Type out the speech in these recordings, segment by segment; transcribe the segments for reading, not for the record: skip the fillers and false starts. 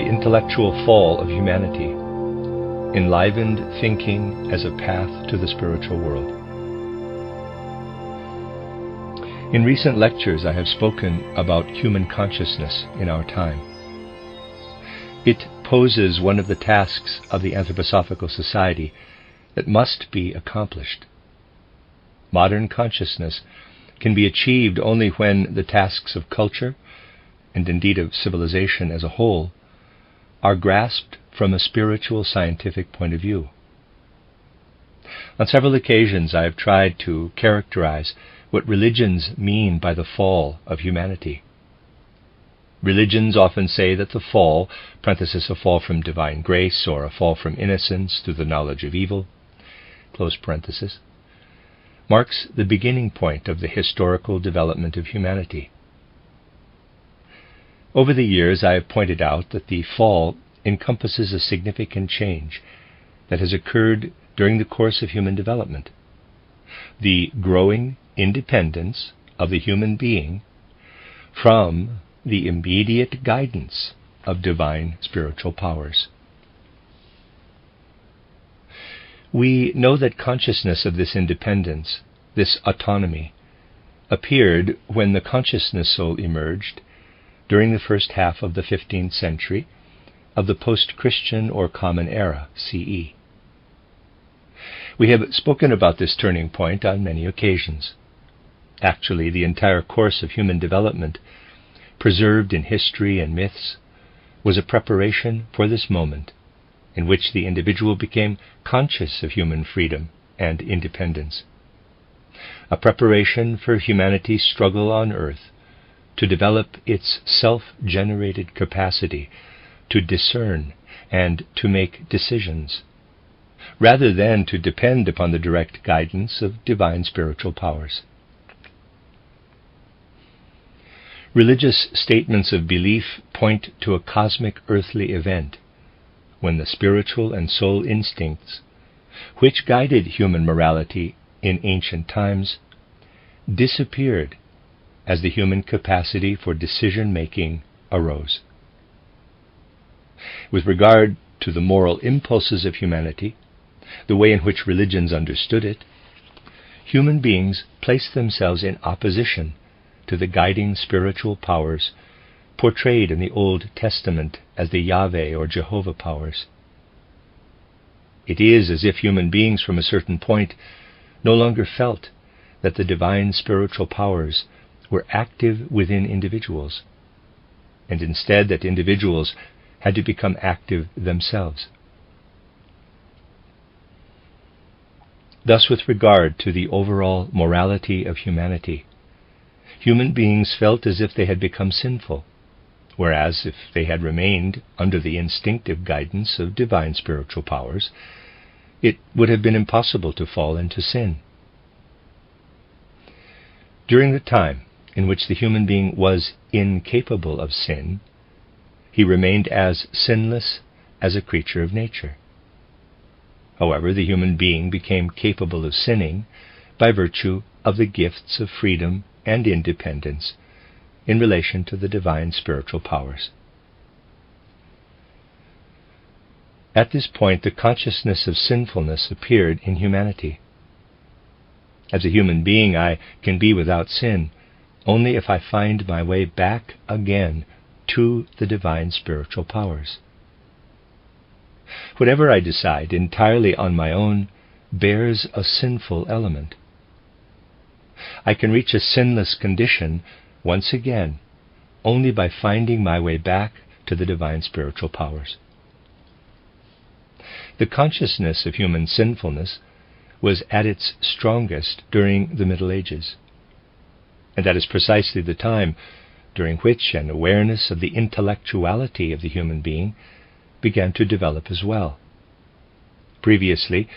the intellectual fall of humanity, enlivened thinking as a path to the spiritual world. In recent lectures, I have spoken about human consciousness in our time. It poses one of the tasks of the Anthroposophical Society that must be accomplished. Modern consciousness can be achieved only when the tasks of culture, and indeed of civilization as a whole, are grasped from a spiritual scientific point of view. On several occasions I have tried to characterize what religions mean by the fall of humanity. Religions often say that the fall, parenthesis, a fall from divine grace or a fall from innocence through the knowledge of evil, close parenthesis, marks the beginning point of the historical development of humanity. Over the years, I have pointed out that the fall encompasses a significant change that has occurred during the course of human development. The growing independence of the human being from the immediate guidance of divine spiritual powers. We know that consciousness of this independence, this autonomy, appeared when the consciousness soul emerged during the first half of the 15th century of the post-Christian or Common Era, CE. We have spoken about this turning point on many occasions. Actually, the entire course of human development, preserved in history and myths, was a preparation for this moment in which the individual became conscious of human freedom and independence. A preparation for humanity's struggle on earth to develop its self-generated capacity to discern and to make decisions, rather than to depend upon the direct guidance of divine spiritual powers. Religious statements of belief point to a cosmic earthly event when the spiritual and soul instincts, which guided human morality in ancient times, disappeared as the human capacity for decision-making arose. With regard to the moral impulses of humanity, the way in which religions understood it, human beings placed themselves in opposition to the guiding spiritual powers portrayed in the Old Testament as the Yahweh or Jehovah powers. It is as if human beings from a certain point no longer felt that the divine spiritual powers were active within individuals, and instead that individuals had to become active themselves. Thus, with regard to the overall morality of humanity, human beings felt as if they had become sinful, whereas if they had remained under the instinctive guidance of divine spiritual powers, it would have been impossible to fall into sin. During the time in which the human being was incapable of sin, he remained as sinless as a creature of nature. However, the human being became capable of sinning by virtue of the gifts of freedom and independence in relation to the divine spiritual powers. At this point, the consciousness of sinfulness appeared in humanity. As a human being, I can be without sin only if I find my way back again to the divine spiritual powers. Whatever I decide entirely on my own bears a sinful element. I can reach a sinless condition once again only by finding my way back to the divine spiritual powers. The consciousness of human sinfulness was at its strongest during the Middle Ages, and that is precisely the time during which an awareness of the intellectuality of the human being began to develop as well. Previously,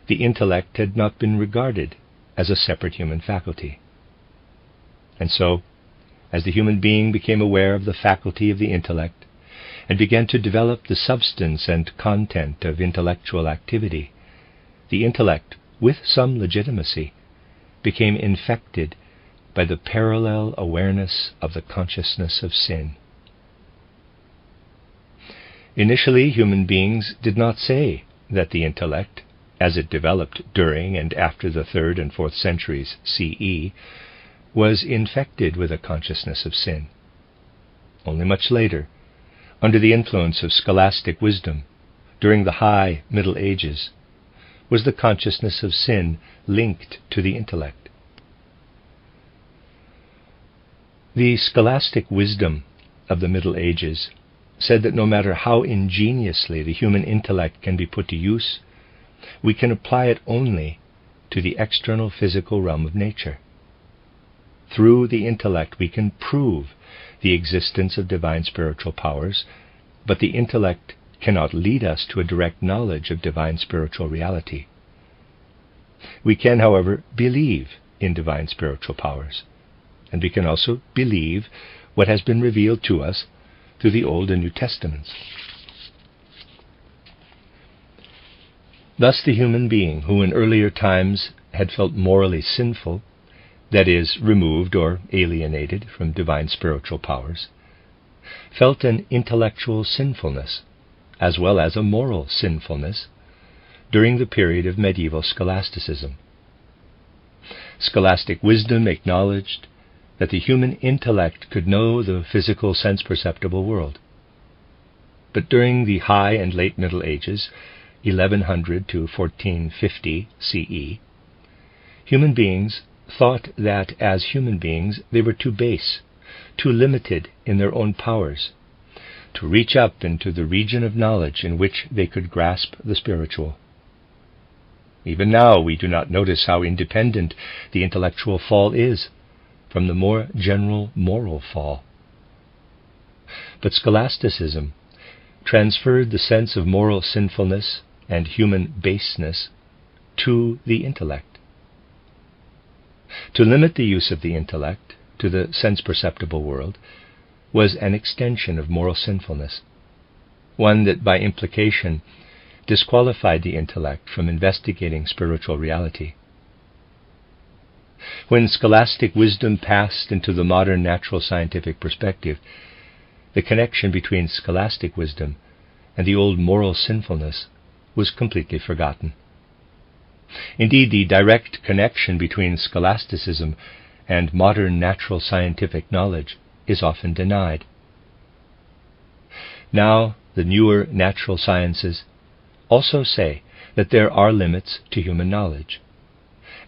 the intellect had not been regarded as a separate human faculty. And so, as the human being became aware of the faculty of the intellect and began to develop the substance and content of intellectual activity, the intellect, with some legitimacy, became infected by the parallel awareness of the consciousness of sin. Initially, human beings did not say that the intellect, as it developed during and after the 3rd and 4th centuries CE, was infected with a consciousness of sin. Only much later, under the influence of scholastic wisdom, during the High Middle Ages, was the consciousness of sin linked to the intellect. The scholastic wisdom of the Middle Ages said that no matter how ingeniously the human intellect can be put to use, we can apply it only to the external physical realm of nature. Through the intellect we can prove the existence of divine spiritual powers, but the intellect cannot lead us to a direct knowledge of divine spiritual reality. We can, however, believe in divine spiritual powers, and we can also believe what has been revealed to us through the Old and New Testaments. Thus the human being who in earlier times had felt morally sinful, that is, removed or alienated from divine spiritual powers, felt an intellectual sinfulness as well as a moral sinfulness during the period of medieval scholasticism. Scholastic wisdom acknowledged that the human intellect could know the physical sense-perceptible world. But during the High and Late Middle Ages, 1100 to 1450 CE, human beings thought that as human beings they were too base, too limited in their own powers, to reach up into the region of knowledge in which they could grasp the spiritual. Even now we do not notice how independent the intellectual fall is from the more general moral fall. But scholasticism transferred the sense of moral sinfulness and human baseness to the intellect. To limit the use of the intellect to the sense-perceptible world was an extension of moral sinfulness, one that by implication disqualified the intellect from investigating spiritual reality. When scholastic wisdom passed into the modern natural scientific perspective, the connection between scholastic wisdom and the old moral sinfulness was completely forgotten. Indeed, the direct connection between scholasticism and modern natural scientific knowledge is often denied. Now, the newer natural sciences also say that there are limits to human knowledge,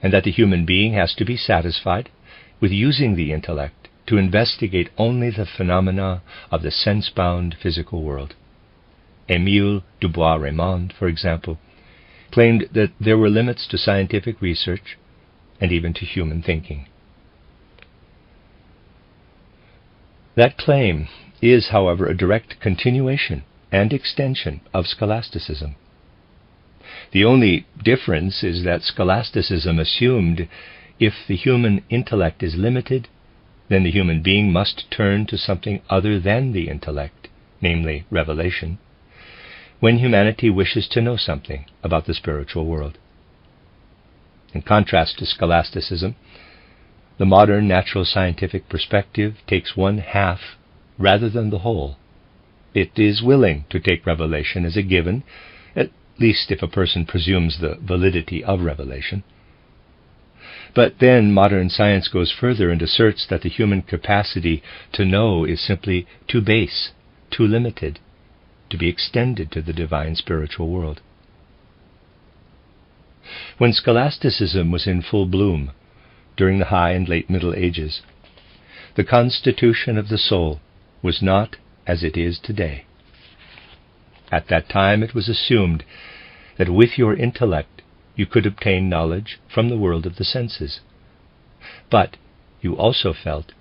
and that the human being has to be satisfied with using the intellect to investigate only the phenomena of the sense-bound physical world. Émile Dubois-Reymond, for example, claimed that there were limits to scientific research and even to human thinking. That claim is, however, a direct continuation and extension of scholasticism. The only difference is that scholasticism assumed if the human intellect is limited, then the human being must turn to something other than the intellect, namely revelation, when humanity wishes to know something about the spiritual world. In contrast to scholasticism, the modern natural scientific perspective takes one half rather than the whole. It is willing to take revelation as a given, at least if a person presumes the validity of revelation. But then modern science goes further and asserts that the human capacity to know is simply too base, too limited, to be extended to the divine spiritual world. When scholasticism was in full bloom, during the High and Late Middle Ages, the constitution of the soul was not as it is today. At that time it was assumed that with your intellect you could obtain knowledge from the world of the senses, but you also felt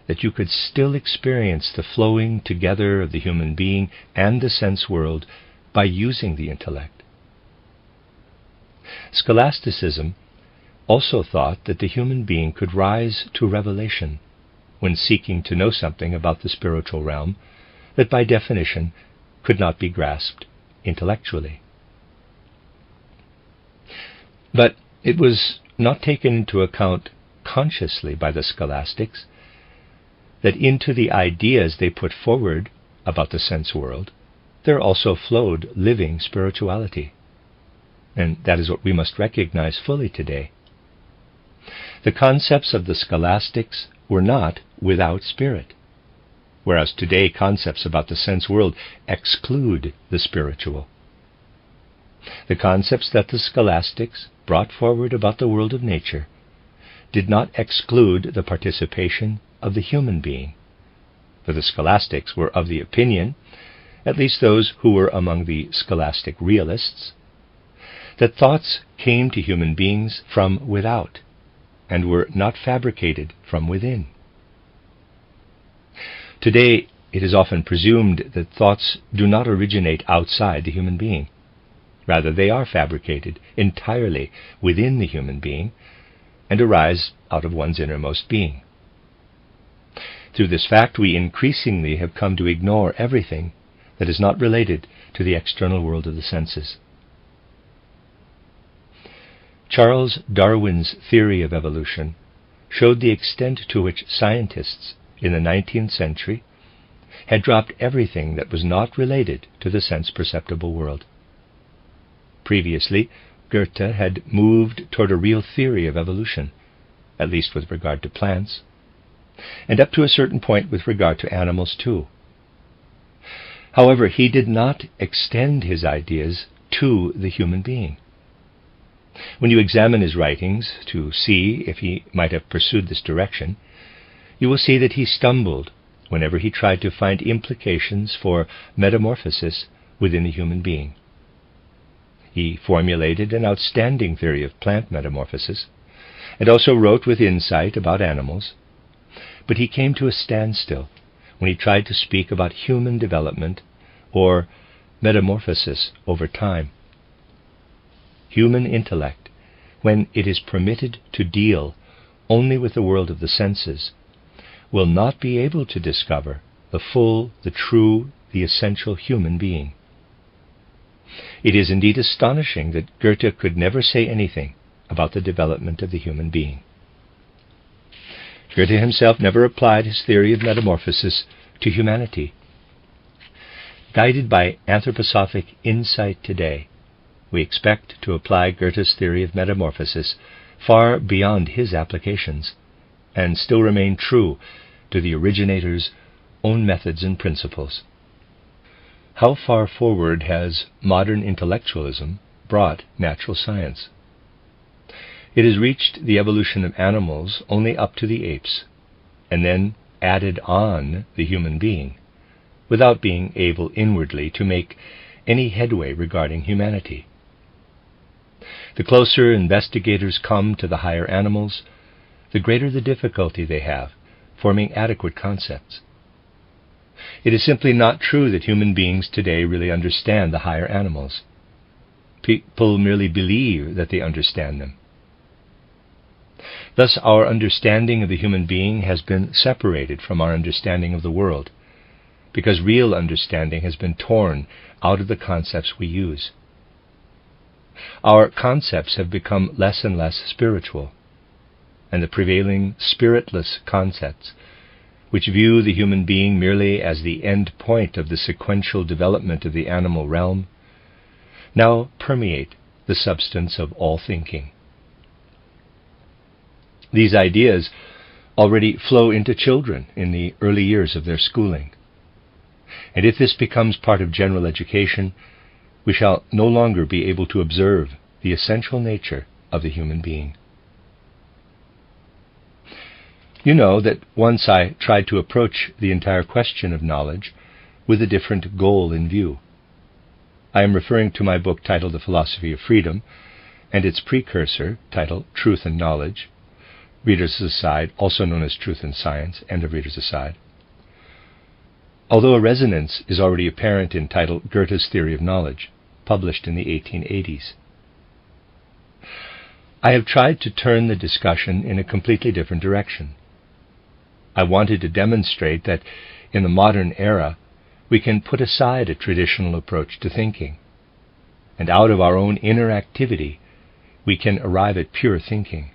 that you could still experience the flowing together of the human being and the sense world by using the intellect. Scholasticism also thought that the human being could rise to revelation when seeking to know something about the spiritual realm that by definition could not be grasped intellectually. But it was not taken into account consciously by the scholastics that into the ideas they put forward about the sense world, there also flowed living spirituality. And that is what we must recognize fully today. The concepts of the scholastics were not without spirit, whereas today concepts about the sense world exclude the spiritual. The concepts that the scholastics brought forward about the world of nature did not exclude the participation of the human being, for the scholastics were of the opinion, at least those who were among the scholastic realists, that thoughts came to human beings from without and were not fabricated from within. Today, it is often presumed that thoughts do not originate outside the human being. Rather, they are fabricated entirely within the human being and arise out of one's innermost being. Through this fact, we increasingly have come to ignore everything that is not related to the external world of the senses. Charles Darwin's theory of evolution showed the extent to which scientists in the 19th century had dropped everything that was not related to the sense-perceptible world. Previously, Goethe had moved toward a real theory of evolution, at least with regard to plants, and up to a certain point with regard to animals too. However, he did not extend his ideas to the human being. When you examine his writings to see if he might have pursued this direction, you will see that he stumbled whenever he tried to find implications for metamorphosis within the human being. He formulated an outstanding theory of plant metamorphosis, and also wrote with insight about animals, but he came to a standstill when he tried to speak about human development or metamorphosis over time. Human intellect, when it is permitted to deal only with the world of the senses, will not be able to discover the full, the true, the essential human being. It is indeed astonishing that Goethe could never say anything about the development of the human being. Goethe himself never applied his theory of metamorphosis to humanity. Guided by anthroposophic insight today, we expect to apply Goethe's theory of metamorphosis far beyond his applications, and still remain true to the originator's own methods and principles. How far forward has modern intellectualism brought natural science? It has reached the evolution of animals only up to the apes, and then added on the human being, without being able inwardly to make any headway regarding humanity. The closer investigators come to the higher animals, the greater the difficulty they have forming adequate concepts. It is simply not true that human beings today really understand the higher animals. People merely believe that they understand them. Thus, our understanding of the human being has been separated from our understanding of the world, because real understanding has been torn out of the concepts we use. Our concepts have become less and less spiritual, and the prevailing spiritless concepts, which view the human being merely as the end point of the sequential development of the animal realm, now permeate the substance of all thinking. These ideas already flow into children in the early years of their schooling, and if this becomes part of general education, we shall no longer be able to observe the essential nature of the human being. You know that once I tried to approach the entire question of knowledge with a different goal in view. I am referring to my book titled The Philosophy of Freedom, and its precursor titled Truth and Knowledge, Reader's Aside, also known as Truth and Science, end of Reader's Aside. Although a resonance is already apparent in title Goethe's Theory of Knowledge, published in the 1880s. I have tried to turn the discussion in a completely different direction. I wanted to demonstrate that in the modern era, we can put aside a traditional approach to thinking, and out of our own inner activity, we can arrive at pure thinking.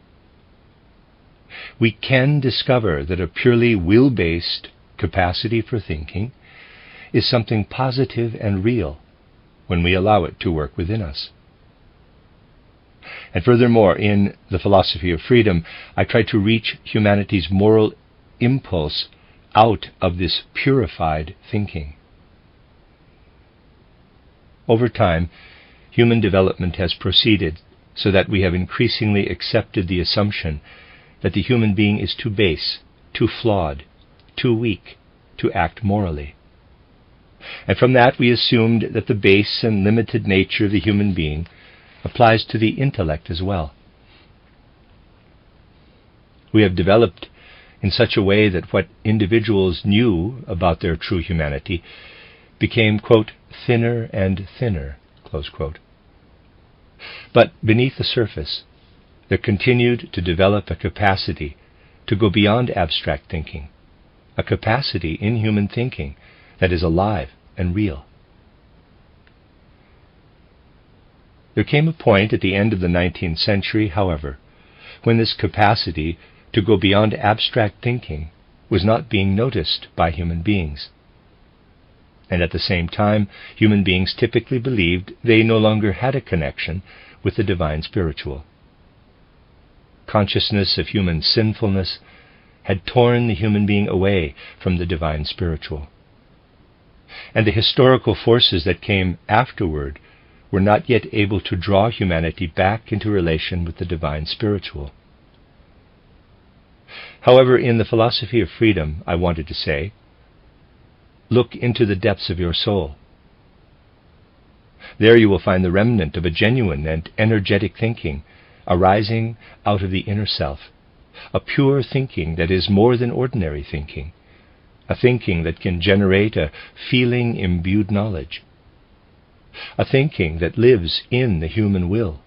We can discover that a purely will-based capacity for thinking is something positive and real when we allow it to work within us. And furthermore, in the philosophy of freedom, I try to reach humanity's moral impulse out of this purified thinking. Over time, human development has proceeded so that we have increasingly accepted the assumption that the human being is too base, too flawed, too weak to act morally. And from that we assumed that the base and limited nature of the human being applies to the intellect as well. We have developed in such a way that what individuals knew about their true humanity became, quote, thinner and thinner, close quote. But beneath the surface, there continued to develop a capacity to go beyond abstract thinking, a capacity in human thinking that is alive and real. There came a point at the end of the 19th century, however, when this capacity to go beyond abstract thinking was not being noticed by human beings. And at the same time, human beings typically believed they no longer had a connection with the divine spiritual. Consciousness of human sinfulness had torn the human being away from the divine spiritual. And the historical forces that came afterward were not yet able to draw humanity back into relation with the divine spiritual. However, in the philosophy of freedom, I wanted to say, look into the depths of your soul. There you will find the remnant of a genuine and energetic thinking arising out of the inner self, a pure thinking that is more than ordinary thinking, a thinking that can generate a feeling-imbued knowledge, a thinking that lives in the human will.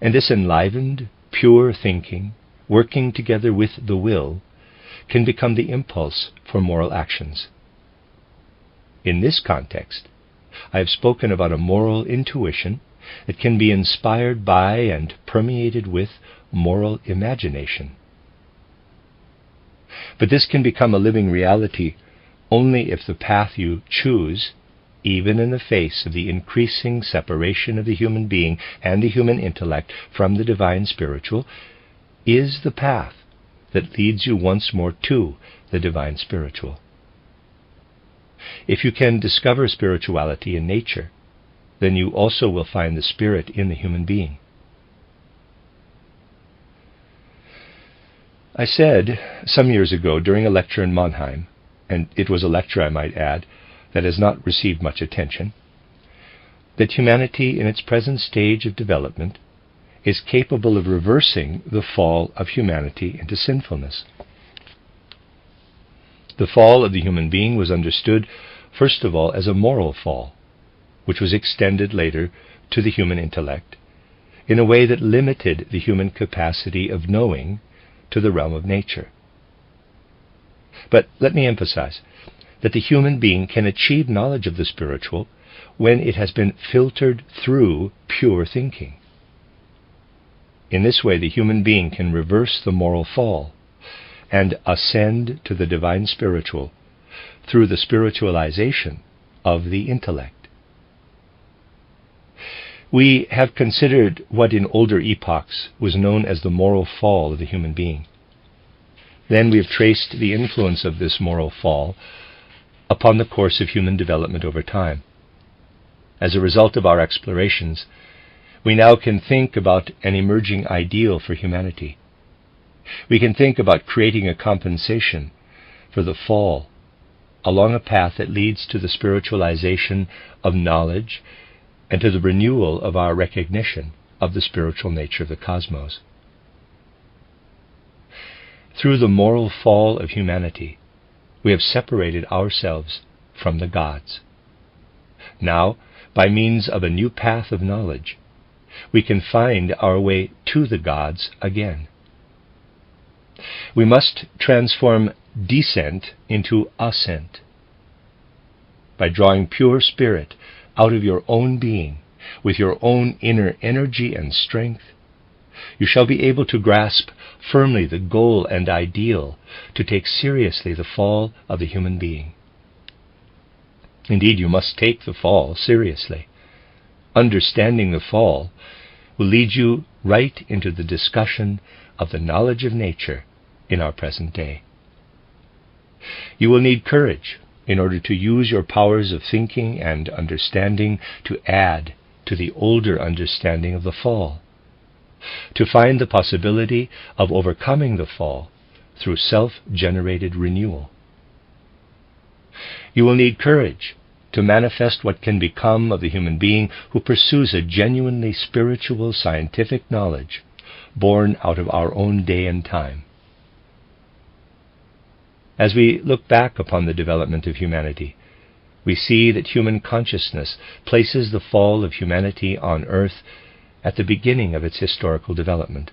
And this enlivened, pure thinking, working together with the will, can become the impulse for moral actions. In this context, I have spoken about a moral intuition that can be inspired by and permeated with moral imagination. But this can become a living reality only if the path you choose, even in the face of the increasing separation of the human being and the human intellect from the divine spiritual, is the path that leads you once more to the divine spiritual. If you can discover spirituality in nature, then you also will find the spirit in the human being. I said some years ago during a lecture in Mannheim, and it was a lecture, I might add, that has not received much attention, that humanity in its present stage of development is capable of reversing the fall of humanity into sinfulness. The fall of the human being was understood, first of all, as a moral fall, which was extended later to the human intellect in a way that limited the human capacity of knowing to the realm of nature. But let me emphasize that the human being can achieve knowledge of the spiritual when it has been filtered through pure thinking. In this way, the human being can reverse the moral fall and ascend to the divine spiritual through the spiritualization of the intellect. We have considered what in older epochs was known as the moral fall of the human being. Then we have traced the influence of this moral fall upon the course of human development over time. As a result of our explorations, we now can think about an emerging ideal for humanity. We can think about creating a compensation for the fall along a path that leads to the spiritualization of knowledge and to the renewal of our recognition of the spiritual nature of the cosmos. Through the moral fall of humanity, we have separated ourselves from the gods. Now, by means of a new path of knowledge, we can find our way to the gods again. We must transform descent into ascent. By drawing pure spirit out of your own being, with your own inner energy and strength, you shall be able to grasp firmly the goal and ideal to take seriously the fall of the human being. Indeed, you must take the fall seriously. Understanding the fall will lead you right into the discussion of the knowledge of nature in our present day. You will need courage in order to use your powers of thinking and understanding to add to the older understanding of the fall, to find the possibility of overcoming the fall through self-generated renewal. You will need courage to manifest what can become of the human being who pursues a genuinely spiritual scientific knowledge born out of our own day and time. As we look back upon the development of humanity, we see that human consciousness places the fall of humanity on earth at the beginning of its historical development.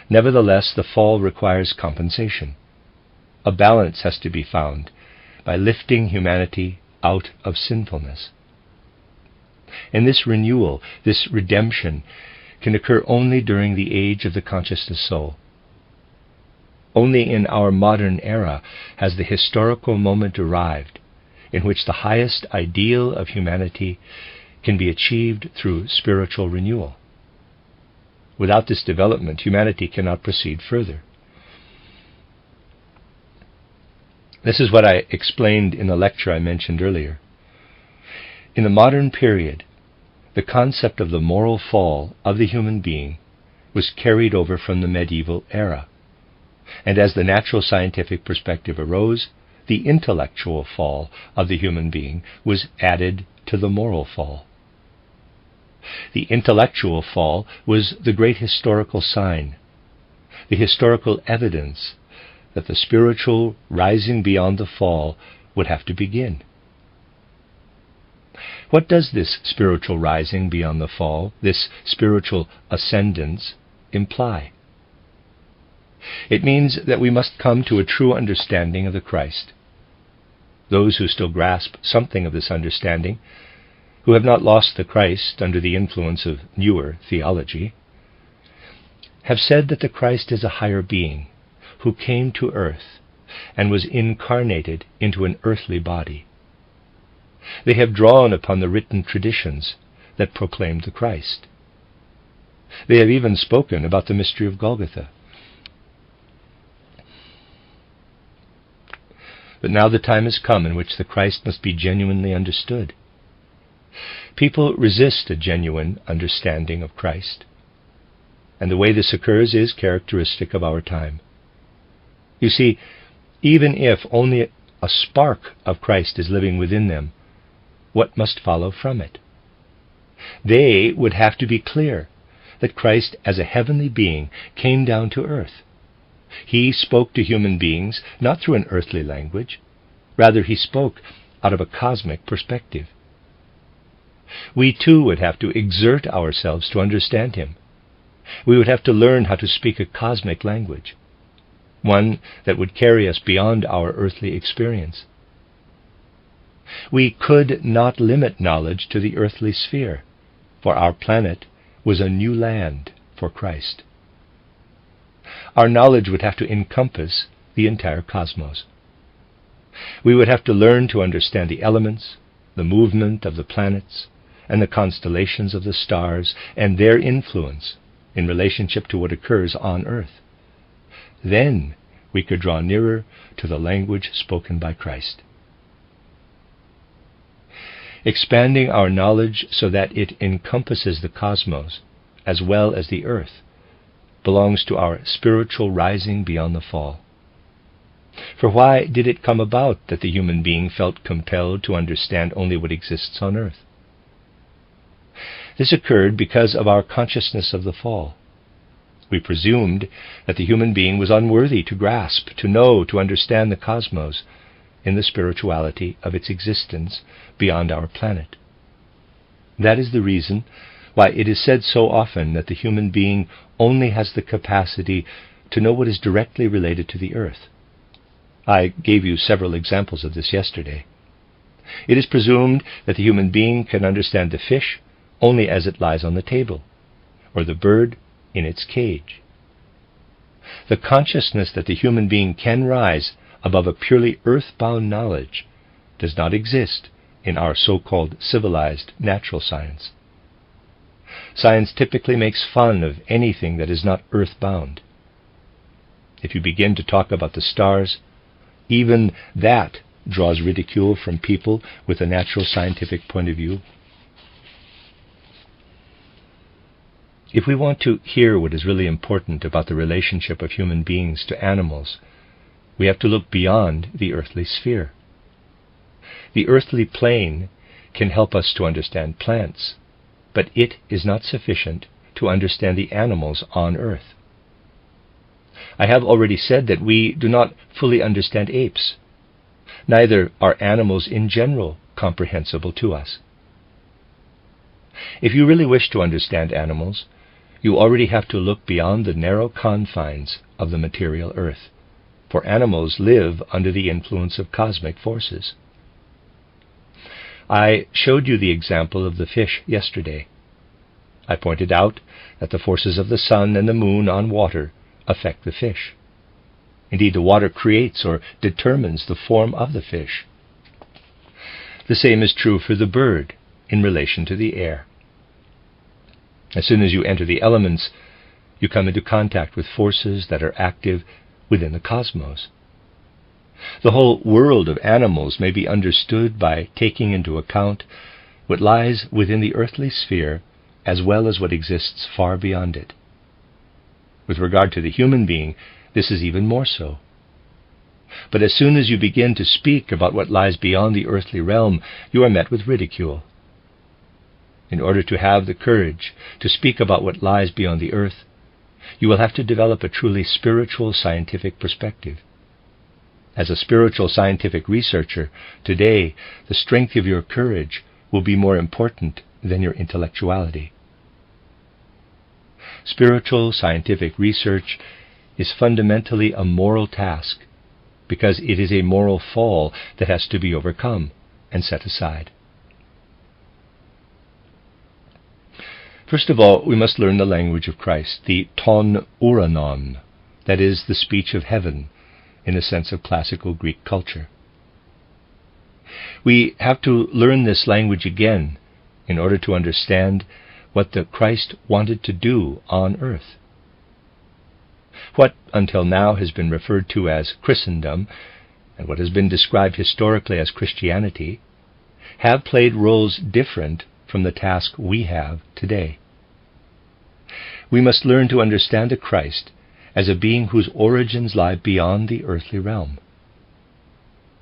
Nevertheless, the fall requires compensation. A balance has to be found by lifting humanity out of sinfulness. And this renewal, this redemption, can occur only during the age of the consciousness soul. Only in our modern era has the historical moment arrived in which the highest ideal of humanity can be achieved through spiritual renewal. Without this development, humanity cannot proceed further. This is what I explained in a lecture I mentioned earlier. In the modern period, the concept of the moral fall of the human being was carried over from the medieval era. And as the natural scientific perspective arose, the intellectual fall of the human being was added to the moral fall. The intellectual fall was the great historical sign, the historical evidence that the spiritual rising beyond the fall would have to begin. What does this spiritual rising beyond the fall, this spiritual ascendance, imply? It means that we must come to a true understanding of the Christ. Those who still grasp something of this understanding, who have not lost the Christ under the influence of newer theology, have said that the Christ is a higher being who came to earth and was incarnated into an earthly body. They have drawn upon the written traditions that proclaimed the Christ. They have even spoken about the mystery of Golgotha. But now the time has come in which the Christ must be genuinely understood. People resist a genuine understanding of Christ, and the way this occurs is characteristic of our time. You see, even if only a spark of Christ is living within them, what must follow from it? They would have to be clear that Christ as a heavenly being came down to earth. He spoke to human beings not through an earthly language. Rather, he spoke out of a cosmic perspective. We too would have to exert ourselves to understand him. We would have to learn how to speak a cosmic language, one that would carry us beyond our earthly experience. We could not limit knowledge to the earthly sphere, for our planet was a new land for Christ. Our knowledge would have to encompass the entire cosmos. We would have to learn to understand the elements, the movement of the planets, and the constellations of the stars, and their influence in relationship to what occurs on earth. Then we could draw nearer to the language spoken by Christ. Expanding our knowledge so that it encompasses the cosmos as well as the earth belongs to our spiritual rising beyond the fall. For why did it come about that the human being felt compelled to understand only what exists on earth? This occurred because of our consciousness of the fall. We presumed that the human being was unworthy to grasp, to know, to understand the cosmos in the spirituality of its existence beyond our planet. That is the reason why it is said so often that the human being only has the capacity to know what is directly related to the earth. I gave you several examples of this yesterday. It is presumed that the human being can understand the fish only as it lies on the table, or the bird in its cage. The consciousness that the human being can rise above a purely earthbound knowledge does not exist in our so-called civilized natural science. Science typically makes fun of anything that is not earthbound. If you begin to talk about the stars, even that draws ridicule from people with a natural scientific point of view. If we want to hear what is really important about the relationship of human beings to animals, we have to look beyond the earthly sphere. The earthly plane can help us to understand plants, but it is not sufficient to understand the animals on earth. I have already said that we do not fully understand apes. Neither are animals in general comprehensible to us. If you really wish to understand animals, you already have to look beyond the narrow confines of the material earth, for animals live under the influence of cosmic forces. I showed you the example of the fish yesterday. I pointed out that the forces of the sun and the moon on water affect the fish. Indeed, the water creates or determines the form of the fish. The same is true for the bird in relation to the air. As soon as you enter the elements, you come into contact with forces that are active within the cosmos. The whole world of animals may be understood by taking into account what lies within the earthly sphere as well as what exists far beyond it. With regard to the human being, this is even more so. But as soon as you begin to speak about what lies beyond the earthly realm, you are met with ridicule. In order to have the courage to speak about what lies beyond the earth, you will have to develop a truly spiritual scientific perspective. As a spiritual scientific researcher, today the strength of your courage will be more important than your intellectuality. Spiritual scientific research is fundamentally a moral task, because it is a moral fall that has to be overcome and set aside. First of all, we must learn the language of Christ, the ton uranon, that is, the speech of heaven, in the sense of classical Greek culture. We have to learn this language again in order to understand what the Christ wanted to do on earth. What until now has been referred to as Christendom, and what has been described historically as Christianity, have played roles different from the task we have today. We must learn to understand the Christ as a being whose origins lie beyond the earthly realm.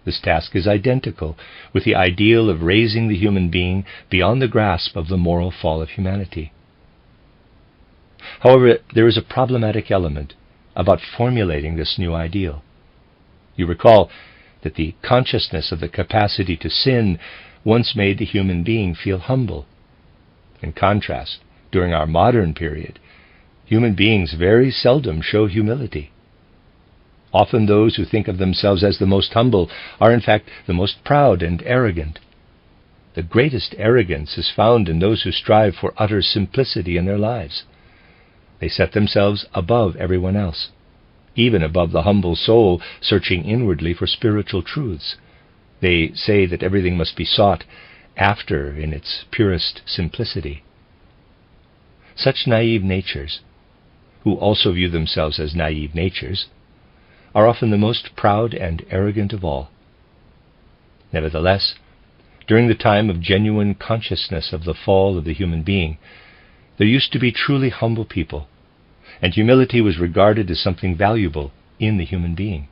This task is identical with the ideal of raising the human being beyond the grasp of the moral fall of humanity. However, there is a problematic element about formulating this new ideal. You recall that the consciousness of the capacity to sin once made the human being feel humble. In contrast, during our modern period, human beings very seldom show humility. Often those who think of themselves as the most humble are in fact the most proud and arrogant. The greatest arrogance is found in those who strive for utter simplicity in their lives. They set themselves above everyone else, even above the humble soul searching inwardly for spiritual truths. They say that everything must be sought after in its purest simplicity. Such naive natures, who also view themselves as naive natures, are often the most proud and arrogant of all. Nevertheless, during the time of genuine consciousness of the fall of the human being, there used to be truly humble people, and humility was regarded as something valuable in the human being.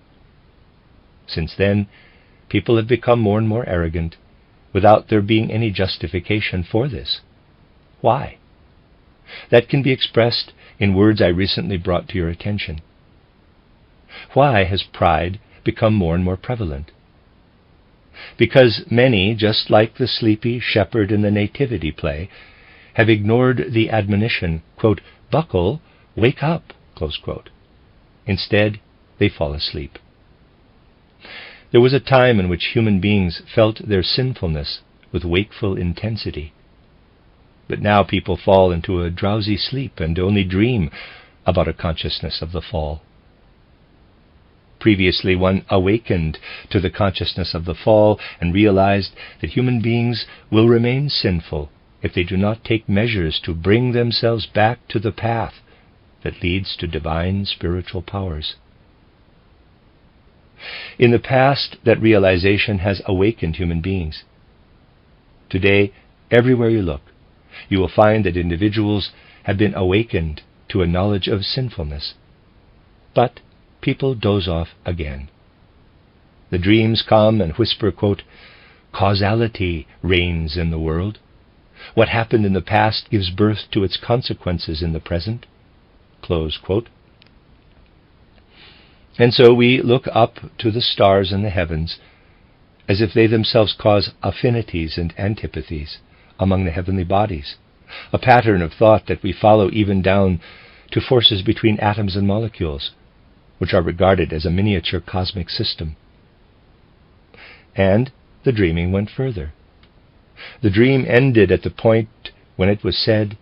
Since then, people have become more and more arrogant, without there being any justification for this. Why? That can be expressed in words I recently brought to your attention. Why has pride become more and more prevalent? Because many, just like the sleepy shepherd in the nativity play, have ignored the admonition, quote, "Buckle, wake up," close quote. Instead, they fall asleep. There was a time in which human beings felt their sinfulness with wakeful intensity. But now people fall into a drowsy sleep and only dream about a consciousness of the fall. Previously, one awakened to the consciousness of the fall and realized that human beings will remain sinful if they do not take measures to bring themselves back to the path that leads to divine spiritual powers. In the past, that realization has awakened human beings. Today, everywhere you look, you will find that individuals have been awakened to a knowledge of sinfulness. But people doze off again. The dreams come and whisper, quote, "Causality reigns in the world. What happened in the past gives birth to its consequences in the present." Close quote. And so we look up to the stars in the heavens as if they themselves cause affinities and antipathies among the heavenly bodies, a pattern of thought that we follow even down to forces between atoms and molecules, which are regarded as a miniature cosmic system. And the dreaming went further. The dream ended at the point when it was said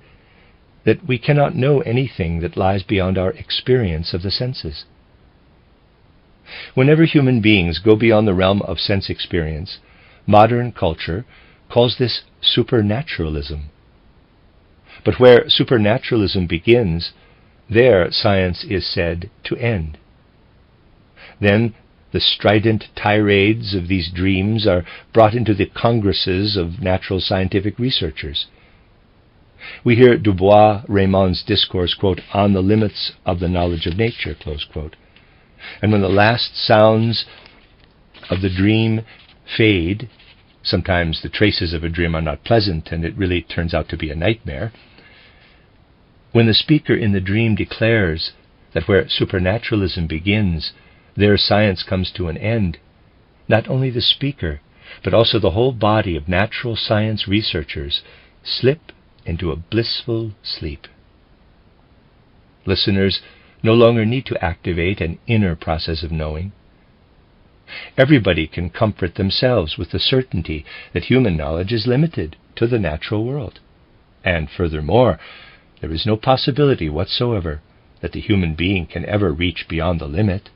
that we cannot know anything that lies beyond our experience of the senses. Whenever human beings go beyond the realm of sense experience, modern culture calls this supernaturalism. But where supernaturalism begins, there science is said to end. Then the strident tirades of these dreams are brought into the congresses of natural scientific researchers. We hear Dubois-Raymond's discourse, quote, "on the limits of the knowledge of nature," close quote. And when the last sounds of the dream fade, sometimes the traces of a dream are not pleasant and it really turns out to be a nightmare. When the speaker in the dream declares that where supernaturalism begins, there science comes to an end, not only the speaker, but also the whole body of natural science researchers slip into a blissful sleep. Listeners no longer need to activate an inner process of knowing. Everybody can comfort themselves with the certainty that human knowledge is limited to the natural world. And furthermore, there is no possibility whatsoever that the human being can ever reach beyond the limit.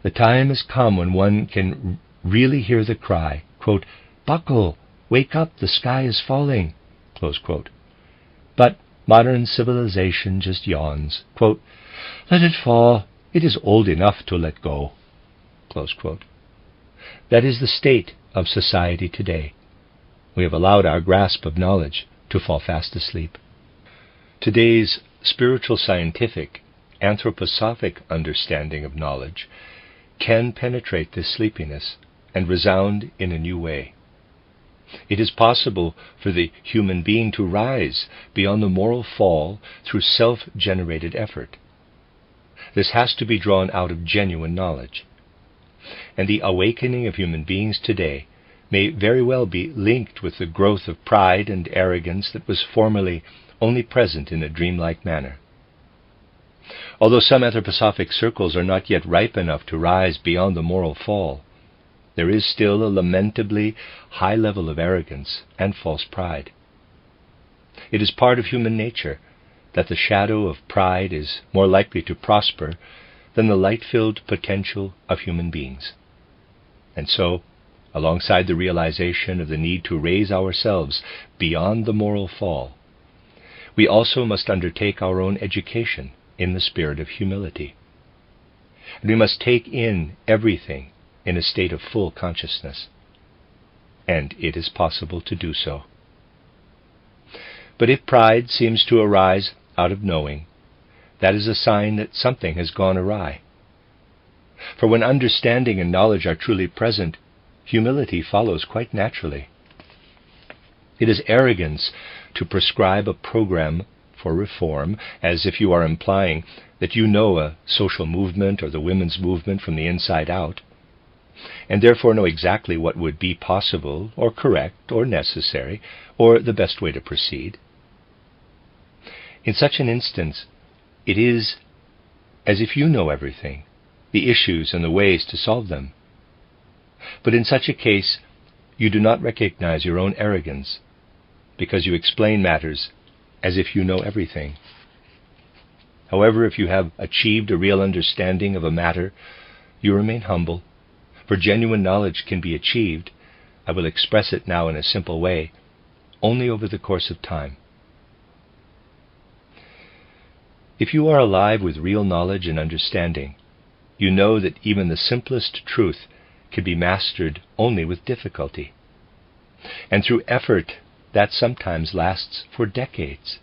The time has come when one can really hear the cry, quote, "Buckle, wake up, the sky is falling," close quote. But modern civilization just yawns, quote, "Let it fall, it is old enough to let go," close quote. That is the state of society today. We have allowed our grasp of knowledge to fall fast asleep. Today's spiritual, scientific, anthroposophic understanding of knowledge can penetrate this sleepiness and resound in a new way. It is possible for the human being to rise beyond the moral fall through self-generated effort. This has to be drawn out of genuine knowledge. And the awakening of human beings today may very well be linked with the growth of pride and arrogance that was formerly only present in a dreamlike manner. Although some anthroposophic circles are not yet ripe enough to rise beyond the moral fall, there is still a lamentably high level of arrogance and false pride. It is part of human nature that the shadow of pride is more likely to prosper than the light-filled potential of human beings. And so, alongside the realization of the need to raise ourselves beyond the moral fall, we also must undertake our own education in the spirit of humility. And we must take in everything in a state of full consciousness. And it is possible to do so. But if pride seems to arise out of knowing, that is a sign that something has gone awry. For when understanding and knowledge are truly present, humility follows quite naturally. It is arrogance to prescribe a program for reform, as if you are implying that you know a social movement or the women's movement from the inside out, and therefore know exactly what would be possible or correct or necessary or the best way to proceed. In such an instance, it is as if you know everything, the issues and the ways to solve them. But in such a case, you do not recognize your own arrogance, because you explain matters as if you know everything. However, if you have achieved a real understanding of a matter, you remain humble, for genuine knowledge can be achieved, I will express it now in a simple way, only over the course of time. If you are alive with real knowledge and understanding, you know that even the simplest truth can be mastered only with difficulty, and through effort that sometimes lasts for decades.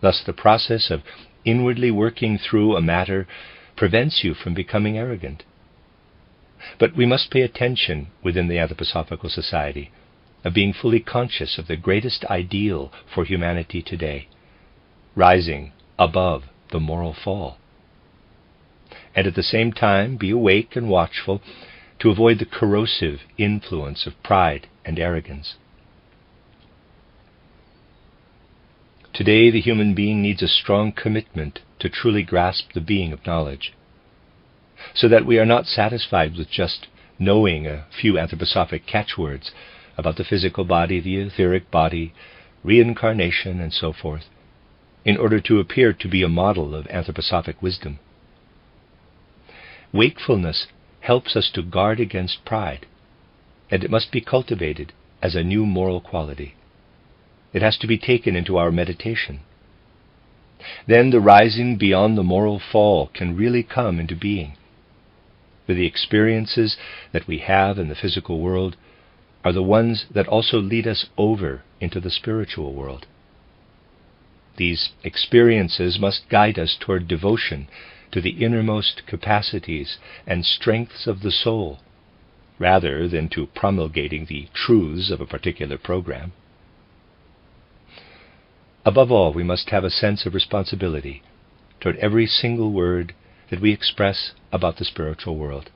Thus the process of inwardly working through a matter prevents you from becoming arrogant. But we must pay attention within the Anthroposophical Society of being fully conscious of the greatest ideal for humanity today, rising above the moral fall. And at the same time be awake and watchful to avoid the corrosive influence of pride and arrogance. Today the human being needs a strong commitment to truly grasp the being of knowledge, so that we are not satisfied with just knowing a few anthroposophic catchwords about the physical body, the etheric body, reincarnation, and so forth, in order to appear to be a model of anthroposophic wisdom. Wakefulness helps us to guard against pride, and it must be cultivated as a new moral quality. It has to be taken into our meditation. Then the rising beyond the moral fall can really come into being. For the experiences that we have in the physical world are the ones that also lead us over into the spiritual world. These experiences must guide us toward devotion to the innermost capacities and strengths of the soul, rather than to promulgating the truths of a particular program. Above all, we must have a sense of responsibility toward every single word that we express about the spiritual world.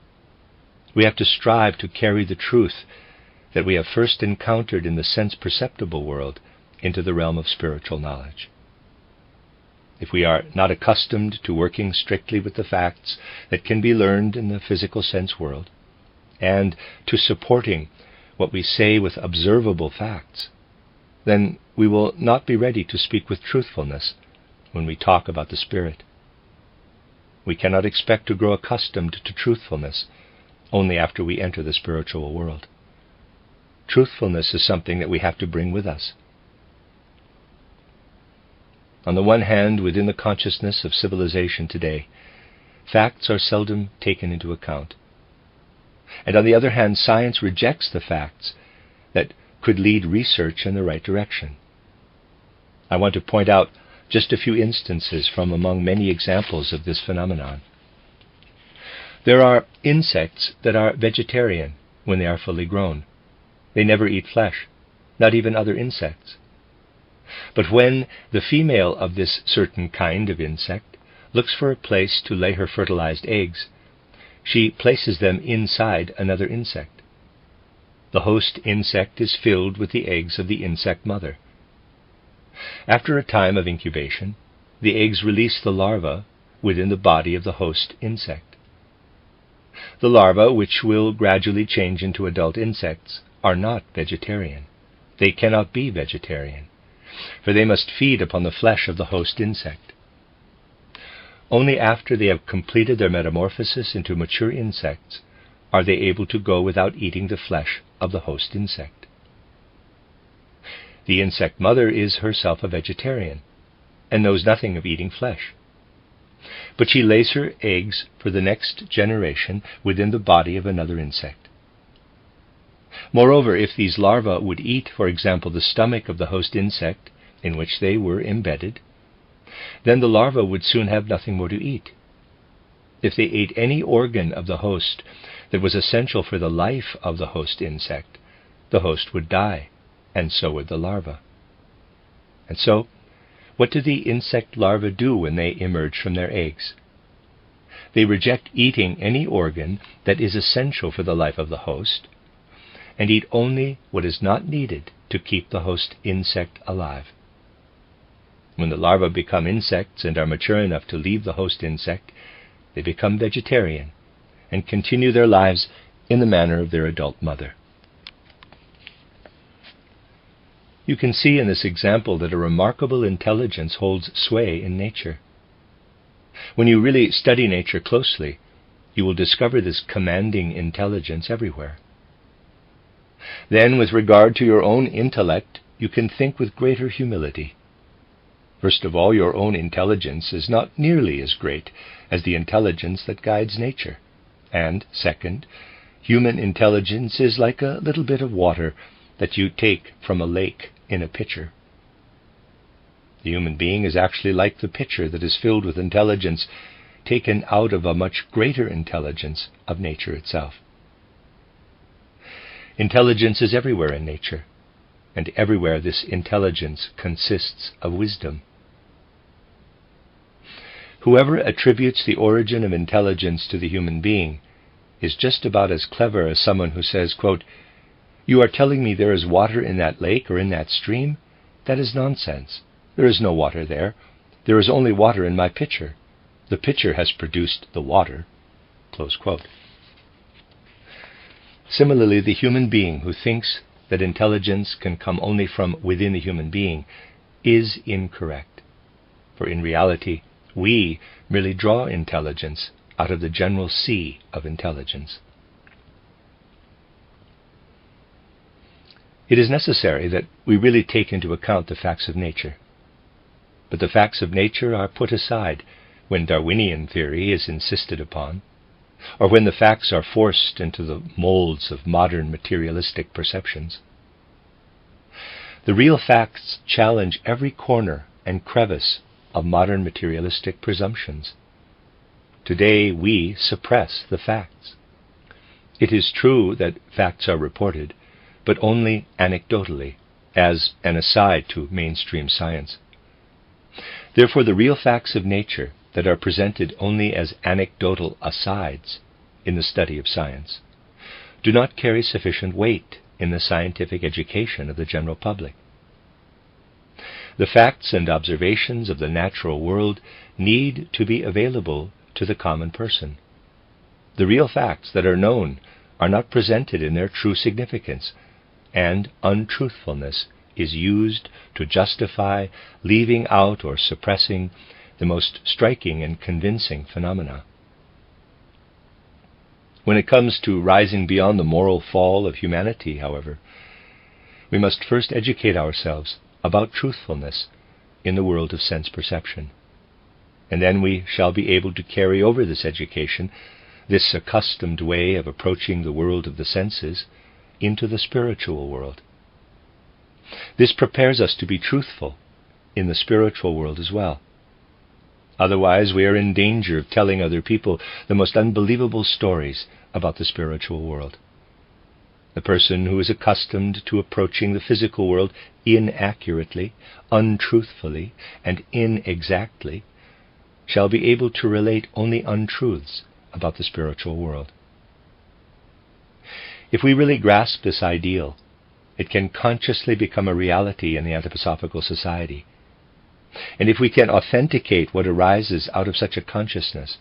We have to strive to carry the truth that we have first encountered in the sense-perceptible world into the realm of spiritual knowledge. If we are not accustomed to working strictly with the facts that can be learned in the physical sense world, and to supporting what we say with observable facts, then we will not be ready to speak with truthfulness when we talk about the spirit. We cannot expect to grow accustomed to truthfulness only after we enter the spiritual world. Truthfulness is something that we have to bring with us. On the one hand, within the consciousness of civilization today, facts are seldom taken into account. And on the other hand, science rejects the facts that could lead research in the right direction. I want to point out just a few instances from among many examples of this phenomenon. There are insects that are vegetarian when they are fully grown. They never eat flesh, not even other insects. But when the female of this certain kind of insect looks for a place to lay her fertilized eggs, she places them inside another insect. The host insect is filled with the eggs of the insect mother. After a time of incubation, the eggs release the larva within the body of the host insect. The larvae, which will gradually change into adult insects, are not vegetarian. They cannot be vegetarian, for they must feed upon the flesh of the host insect. Only after they have completed their metamorphosis into mature insects are they able to go without eating the flesh of the host insect. The insect mother is herself a vegetarian and knows nothing of eating flesh. But she lays her eggs for the next generation within the body of another insect. Moreover, if these larvae would eat, for example, the stomach of the host insect in which they were embedded, then the larva would soon have nothing more to eat. If they ate any organ of the host that was essential for the life of the host insect, the host would die, and so would the larva. And so, what do the insect larvae do when they emerge from their eggs? They reject eating any organ that is essential for the life of the host, and eat only what is not needed to keep the host insect alive. When the larvae become insects and are mature enough to leave the host insect, they become vegetarian and continue their lives in the manner of their adult mother. You can see in this example that a remarkable intelligence holds sway in nature. When you really study nature closely, you will discover this commanding intelligence everywhere. Then, with regard to your own intellect, you can think with greater humility. First of all, your own intelligence is not nearly as great as the intelligence that guides nature. And, second, human intelligence is like a little bit of water that you take from a lake in a pitcher. The human being is actually like the pitcher that is filled with intelligence taken out of a much greater intelligence of nature itself. Intelligence is everywhere in nature, and everywhere this intelligence consists of wisdom. Whoever attributes the origin of intelligence to the human being is just about as clever as someone who says, quote, "You are telling me there is water in that lake or in that stream? That is nonsense. There is no water there. There is only water in my pitcher. The pitcher has produced the water." Close quote. Similarly, the human being who thinks that intelligence can come only from within the human being is incorrect. For in reality, we merely draw intelligence out of the general sea of intelligence. It is necessary that we really take into account the facts of nature. But the facts of nature are put aside when Darwinian theory is insisted upon, or when the facts are forced into the molds of modern materialistic perceptions. The real facts challenge every corner and crevice of modern materialistic presumptions. Today we suppress the facts. It is true that facts are reported, but only anecdotally, as an aside to mainstream science. Therefore, the real facts of nature that are presented only as anecdotal asides in the study of science do not carry sufficient weight in the scientific education of the general public. The facts and observations of the natural world need to be available to the common person. The real facts that are known are not presented in their true significance, and untruthfulness is used to justify leaving out or suppressing the most striking and convincing phenomena. When it comes to rising beyond the moral fall of humanity, however, we must first educate ourselves about truthfulness in the world of sense perception. And then we shall be able to carry over this education, this accustomed way of approaching the world of the senses, into the spiritual world. This prepares us to be truthful in the spiritual world as well. Otherwise, we are in danger of telling other people the most unbelievable stories about the spiritual world. The person who is accustomed to approaching the physical world inaccurately, untruthfully, and inexactly shall be able to relate only untruths about the spiritual world. If we really grasp this ideal, it can consciously become a reality in the Anthroposophical Society. And if we can authenticate what arises out of such a consciousness,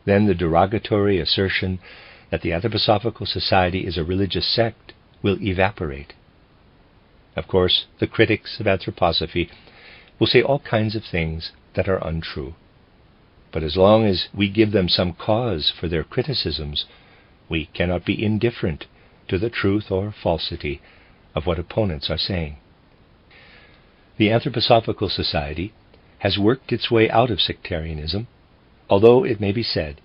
then the derogatory assertion that the Anthroposophical Society is a religious sect will evaporate. Of course, the critics of anthroposophy will say all kinds of things that are untrue. But as long as we give them some cause for their criticisms, we cannot be indifferent to the truth or falsity of what opponents are saying. The Anthroposophical Society has worked its way out of sectarianism, although it may be said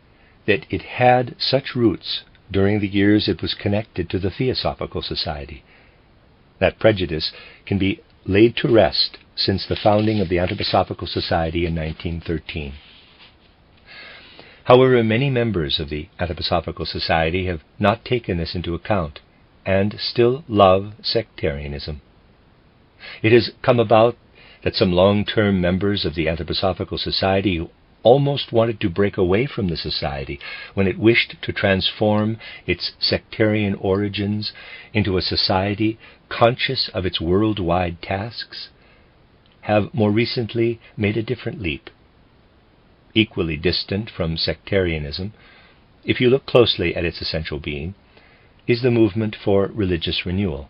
that it had such roots during the years it was connected to the Theosophical Society. That prejudice can be laid to rest since the founding of the Anthroposophical Society in 1913. However, many members of the Anthroposophical Society have not taken this into account and still love sectarianism. It has come about that some long-term members of the Anthroposophical Society almost wanted to break away from the society when it wished to transform its sectarian origins into a society conscious of its worldwide tasks, have more recently made a different leap. Equally distant from sectarianism, if you look closely at its essential being, is the movement for religious renewal.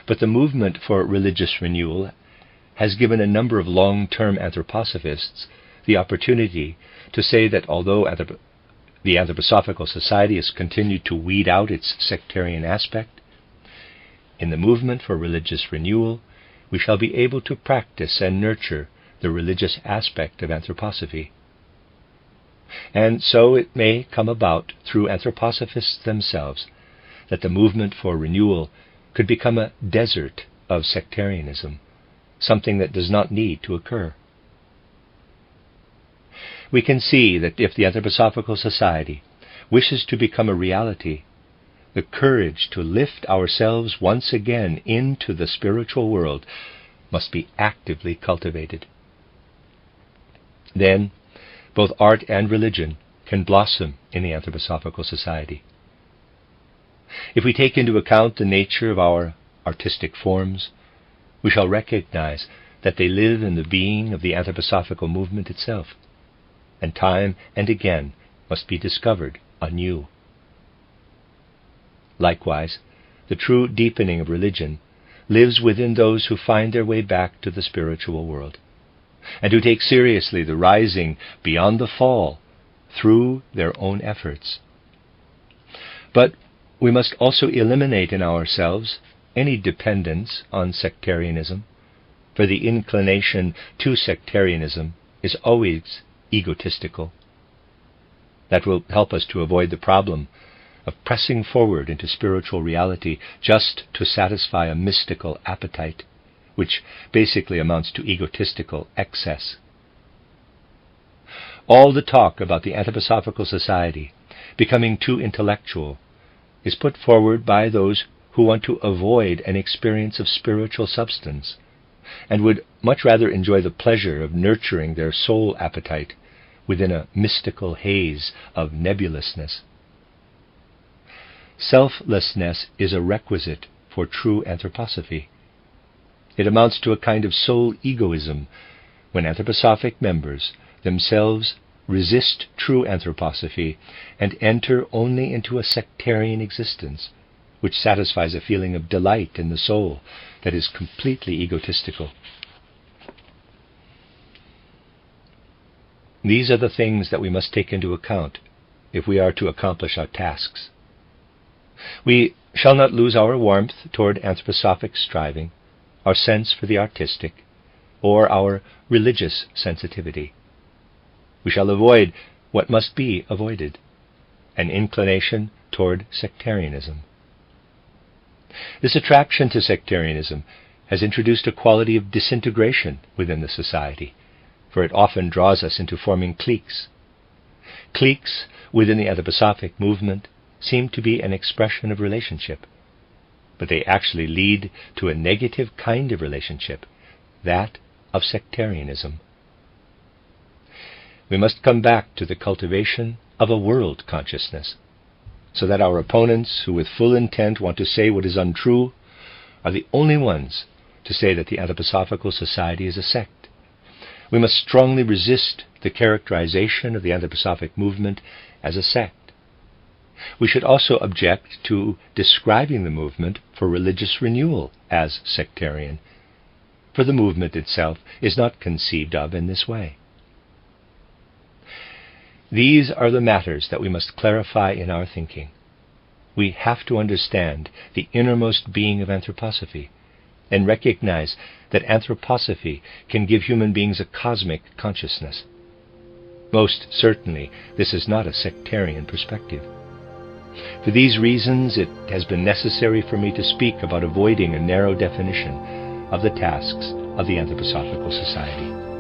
But the movement for religious renewal has given a number of long-term anthroposophists the opportunity to say that although the Anthroposophical Society has continued to weed out its sectarian aspect, in the movement for religious renewal, we shall be able to practice and nurture the religious aspect of anthroposophy. And so it may come about through anthroposophists themselves that the movement for renewal could become a desert of sectarianism, something that does not need to occur. We can see that if the Anthroposophical Society wishes to become a reality, the courage to lift ourselves once again into the spiritual world must be actively cultivated. Then, both art and religion can blossom in the Anthroposophical Society. If we take into account the nature of our artistic forms, we shall recognize that they live in the being of the anthroposophical movement itself, and time and again must be discovered anew. Likewise, the true deepening of religion lives within those who find their way back to the spiritual world, and who take seriously the rising beyond the fall through their own efforts. But we must also eliminate in ourselves any dependence on sectarianism, for the inclination to sectarianism is always egotistical. That will help us to avoid the problem of pressing forward into spiritual reality just to satisfy a mystical appetite, which basically amounts to egotistical excess. All the talk about the Anthroposophical Society becoming too intellectual is put forward by those who want to avoid an experience of spiritual substance, and would much rather enjoy the pleasure of nurturing their soul appetite within a mystical haze of nebulousness. Selflessness is a requisite for true anthroposophy. It amounts to a kind of soul egoism when anthroposophic members themselves resist true anthroposophy and enter only into a sectarian existence, which satisfies a feeling of delight in the soul that is completely egotistical. These are the things that we must take into account if we are to accomplish our tasks. We shall not lose our warmth toward anthroposophic striving, our sense for the artistic, or our religious sensitivity. We shall avoid what must be avoided, an inclination toward sectarianism. This attraction to sectarianism has introduced a quality of disintegration within the society, for it often draws us into forming cliques. Cliques within the anthroposophic movement seem to be an expression of relationship, but they actually lead to a negative kind of relationship, that of sectarianism. We must come back to the cultivation of a world consciousness, so that our opponents, who with full intent want to say what is untrue, are the only ones to say that the Anthroposophical Society is a sect. We must strongly resist the characterization of the anthroposophic movement as a sect. We should also object to describing the movement for religious renewal as sectarian, for the movement itself is not conceived of in this way. These are the matters that we must clarify in our thinking. We have to understand the innermost being of anthroposophy and recognize that anthroposophy can give human beings a cosmic consciousness. Most certainly, this is not a sectarian perspective. For these reasons, it has been necessary for me to speak about avoiding a narrow definition of the tasks of the Anthroposophical Society.